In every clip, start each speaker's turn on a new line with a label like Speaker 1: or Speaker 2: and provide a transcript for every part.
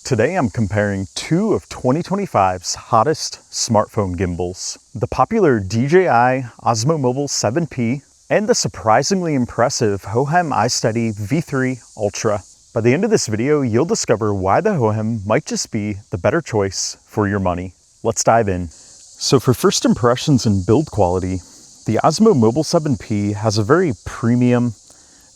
Speaker 1: Today I'm comparing two of 2025's hottest smartphone gimbals, the popular DJI Osmo Mobile 7P and the surprisingly impressive Hohem iSteady V3 Ultra. By the end of this video, you'll discover why the Hohem might just be the better choice for your money. Let's dive in. So for first impressions and build quality, the Osmo Mobile 7P has a very premium,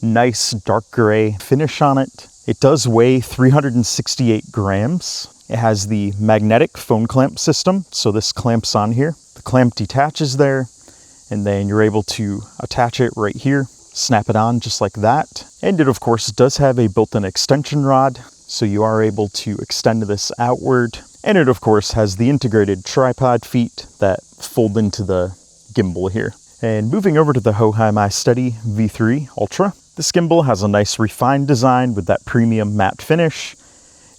Speaker 1: nice dark gray finish on it. It does weigh 368 grams. It has the magnetic phone clamp system, so this clamps on here. The clamp detaches there, and then you're able to attach it right here, snap it on just like that. And it of course does have a built-in extension rod, so you are able to extend this outward. And it of course has the integrated tripod feet that fold into the gimbal here. And moving over to the Hohem iSteady V3 Ultra, this gimbal has a nice refined design with that premium matte finish.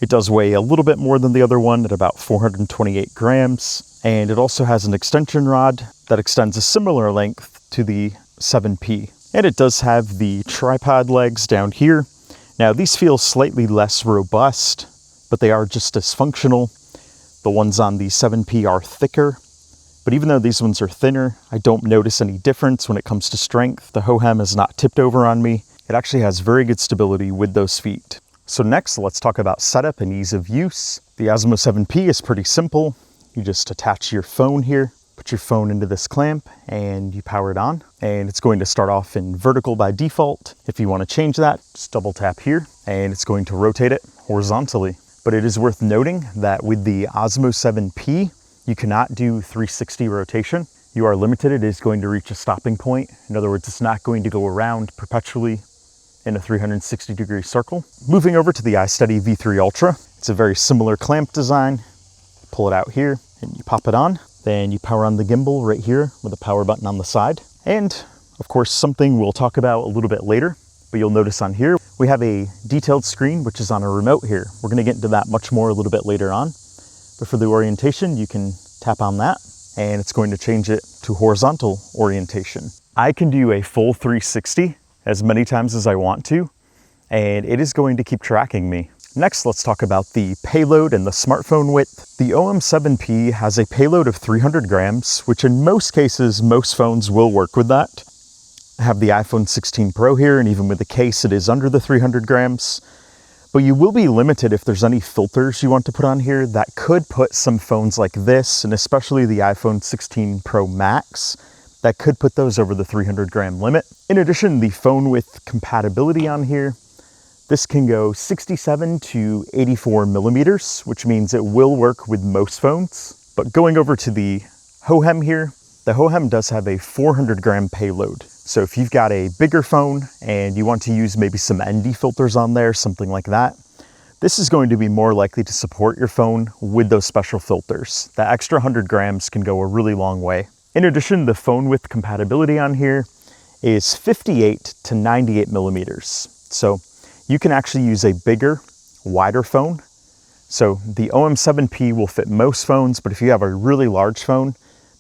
Speaker 1: It does weigh a little bit more than the other one at about 428 grams. And it also has an extension rod that extends a similar length to the 7P. And it does have the tripod legs down here. Now these feel slightly less robust, but they are just as functional. The ones on the 7P are thicker, but even though these ones are thinner, I don't notice any difference when it comes to strength. The Hohem is not tipped over on me. It actually has very good stability with those feet. So next, let's talk about setup and ease of use. The Osmo 7P is pretty simple. You just attach your phone here, put your phone into this clamp, and you power it on. And it's going to start off in vertical by default. If you want to change that, just double tap here, and it's going to rotate it horizontally. But it is worth noting that with the Osmo 7P, you cannot do 360 rotation. You are limited. It is going to reach a stopping point. In other words, it's not going to go around perpetually in a 360-degree circle. Moving over to the iSteady V3 Ultra, it's a very similar clamp design. Pull it out here and you pop it on. Then you power on the gimbal right here with a power button on the side. And of course, something we'll talk about a little bit later, but you'll notice on here, we have a detailed screen, which is on a remote here. We're gonna get into that much more a little bit later on. But for the orientation, you can tap on that and it's going to change it to horizontal orientation. I can do a full 360 as many times as I want to, and it is going to keep tracking me. Next, let's talk about the payload and the smartphone width. The Hohem 7P has a payload of 300 grams, which in most cases, most phones will work with that. I have the iPhone 16 Pro here, and even with the case, it is under the 300 grams. But you will be limited if there's any filters you want to put on here that could put some phones like this, and especially the iPhone 16 Pro Max, that could put those over the 300 gram limit. In addition, the phone width compatibility on here, this can go 67 to 84 millimeters, which means it will work with most phones. But going over to the Hohem here, the Hohem does have a 400 gram payload. So if you've got a bigger phone and you want to use maybe some ND filters on there, something like that, this is going to be more likely to support your phone with those special filters. The extra 100 grams can go a really long way. In addition, the phone width compatibility on here is 58 to 98 millimeters. So you can actually use a bigger, wider phone. So the Hohem 7P will fit most phones, but if you have a really large phone,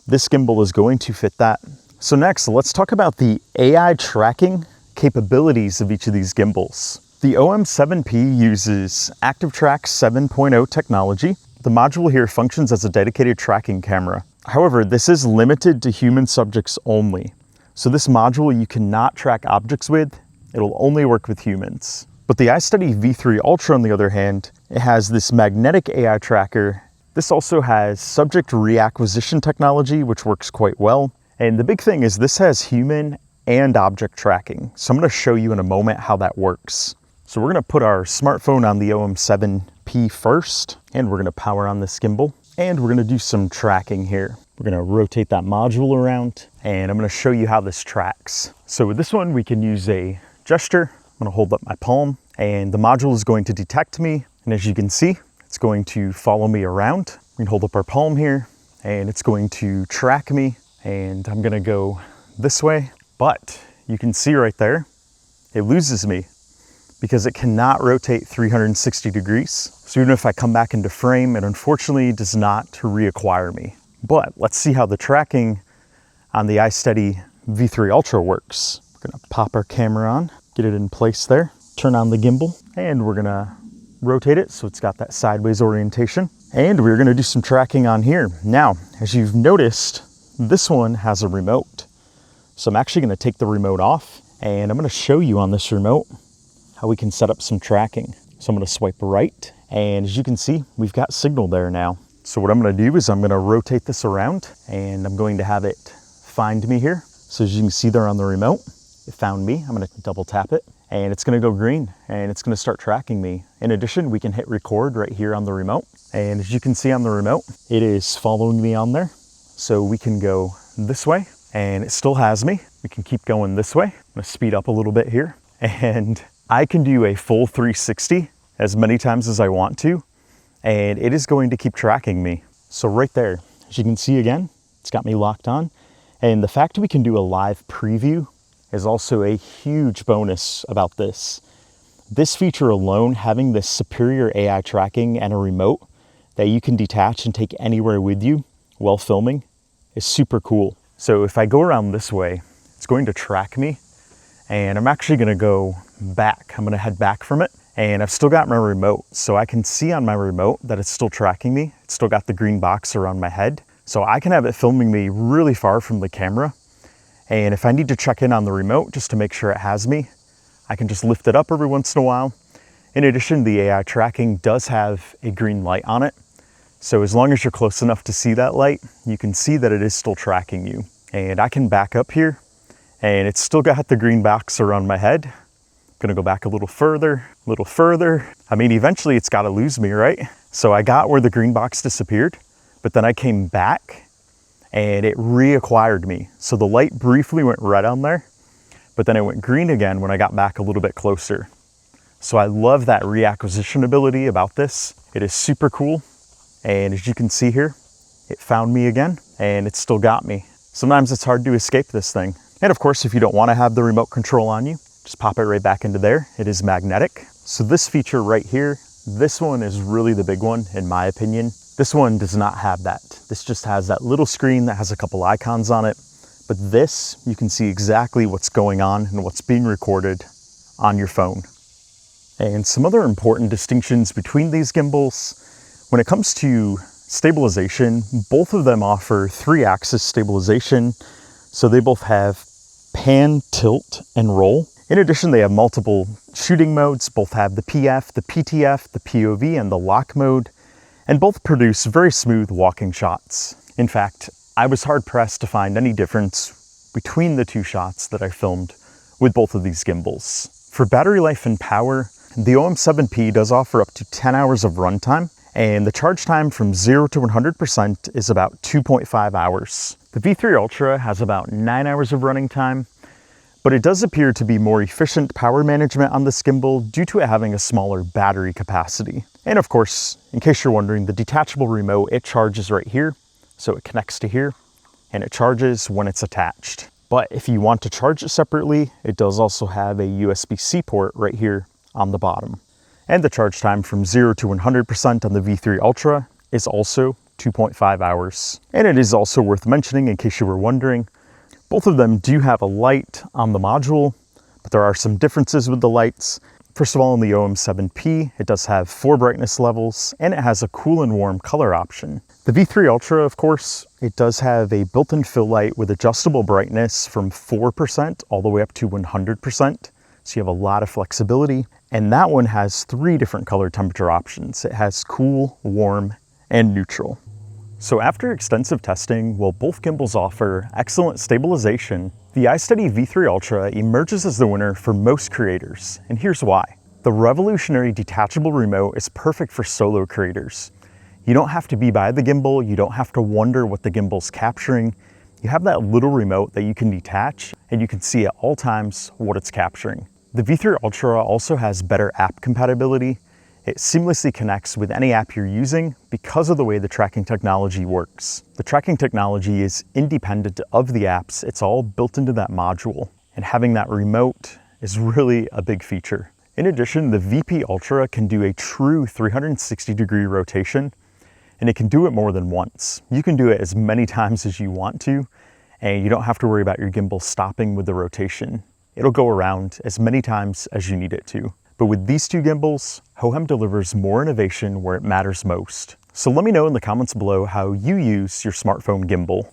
Speaker 1: this gimbal is going to fit that. So next, let's talk about the AI tracking capabilities of each of these gimbals. The Hohem 7P uses ActiveTrack 7.0 technology. The module here functions as a dedicated tracking camera. However, this is limited to human subjects only. So this module you cannot track objects with. It'll only work with humans. But the iSteady V3 Ultra, on the other hand, it has this magnetic AI tracker. This also has subject reacquisition technology, which works quite well. And the big thing is this has human and object tracking. So I'm gonna show you in a moment how that works. So we're gonna put our smartphone on the Hohem 7P first, and we're gonna power on this gimbal, and we're gonna do some tracking here. We're gonna rotate that module around, and I'm gonna show you how this tracks. So with this one, we can use a gesture. I'm gonna hold up my palm, and the module is going to detect me. And as you can see, it's going to follow me around. We can hold up our palm here, and it's going to track me. And I'm gonna go this way, but you can see right there, it loses me because it cannot rotate 360 degrees. So even if I come back into frame, it unfortunately does not reacquire me. But let's see how the tracking on the iSteady V3 Ultra works. We're gonna pop our camera on, get it in place there, turn on the gimbal, and we're gonna rotate it so it's got that sideways orientation. And we're gonna do some tracking on here. Now, as you've noticed, this one has a remote. So I'm actually gonna take the remote off and I'm gonna show you on this remote how we can set up some tracking. So I'm gonna swipe right, and as you can see, we've got signal there now. So what I'm gonna do is I'm gonna rotate this around and I'm going to have it find me here. So as you can see there on the remote, it found me. I'm gonna double tap it and it's gonna go green and it's gonna start tracking me. In addition, we can hit record right here on the remote. And as you can see on the remote, it is following me on there. So we can go this way and it still has me. We can keep going this way. I'm gonna speed up a little bit here. And I can do a full 360 as many times as I want to, and it is going to keep tracking me. So right there, as you can see again, it's got me locked on. And the fact we can do a live preview is also a huge bonus about this. This feature alone, having this superior AI tracking and a remote that you can detach and take anywhere with you while filming, is super cool. So if I go around this way, it's going to track me, and I'm actually gonna go back. I'm gonna head back from it, and I've still got my remote. So I can see on my remote that it's still tracking me. It's still got the green box around my head. So I can have it filming me really far from the camera. And if I need to check in on the remote just to make sure it has me, I can just lift it up every once in a while. In addition, the AI tracking does have a green light on it. So as long as you're close enough to see that light, you can see that it is still tracking you. And I can back up here, and it's still got the green box around my head. I'm gonna go back a little further. I mean, eventually it's gotta lose me, right? So I got where the green box disappeared, but then I came back and it reacquired me. So the light briefly went red on there, but then it went green again when I got back a little bit closer. So I love that reacquisition ability about this. It is super cool. And as you can see here, it found me again and it still got me. Sometimes it's hard to escape this thing. And of course, if you don't want to have the remote control on you, just pop it right back into there. It is magnetic. So this feature right here, this one is really the big one in my opinion. This one does not have that. This just has that little screen that has a couple icons on it. But this, you can see exactly what's going on and what's being recorded on your phone. And some other important distinctions between these gimbals. When it comes to stabilization, both of them offer 3-axis stabilization. So they both have pan, tilt, and roll. In addition, they have multiple shooting modes. Both have the PF, the PTF, the POV, and the lock mode, and both produce very smooth walking shots. In fact, I was hard pressed to find any difference between the two shots that I filmed with both of these gimbals. For battery life and power, the Hohem 7P does offer up to 10 hours of runtime, and the charge time from 0 to 100% is about 2.5 hours. The V3 Ultra has about 9 hours of running time, but it does appear to be more efficient power management on this gimbal due to it having a smaller battery capacity. And of course, in case you're wondering, the detachable remote, it charges right here, so it connects to here, and it charges when it's attached. But if you want to charge it separately, it does also have a USB-C port right here on the bottom. And the charge time from 0 to 100% on the V3 Ultra is also 2.5 hours. And it is also worth mentioning, in case you were wondering, both of them do have a light on the module, but there are some differences with the lights. First of all, in the Hohem 7P, it does have 4 brightness levels, and it has a cool and warm color option. The V3 Ultra, of course, it does have a built-in fill light with adjustable brightness from 4% all the way up to 100%. So you have a lot of flexibility. And that one has 3 different color temperature options. It has cool, warm, and neutral. So after extensive testing, while both gimbals offer excellent stabilization, the iSteady V3 Ultra emerges as the winner for most creators, and here's why. The revolutionary detachable remote is perfect for solo creators. You don't have to be by the gimbal, you don't have to wonder what the gimbal's capturing. You have that little remote that you can detach, and you can see at all times what it's capturing. The V3 Ultra also has better app compatibility. It seamlessly connects with any app you're using because of the way the tracking technology works. The tracking technology is independent of the apps. It's all built into that module, and having that remote is really a big feature. In addition, the VP Ultra can do a true 360-degree rotation, and it can do it more than once. You can do it as many times as you want to, and you don't have to worry about your gimbal stopping with the rotation. It'll go around as many times as you need it to. But with these two gimbals, Hohem delivers more innovation where it matters most. So let me know in the comments below how you use your smartphone gimbal.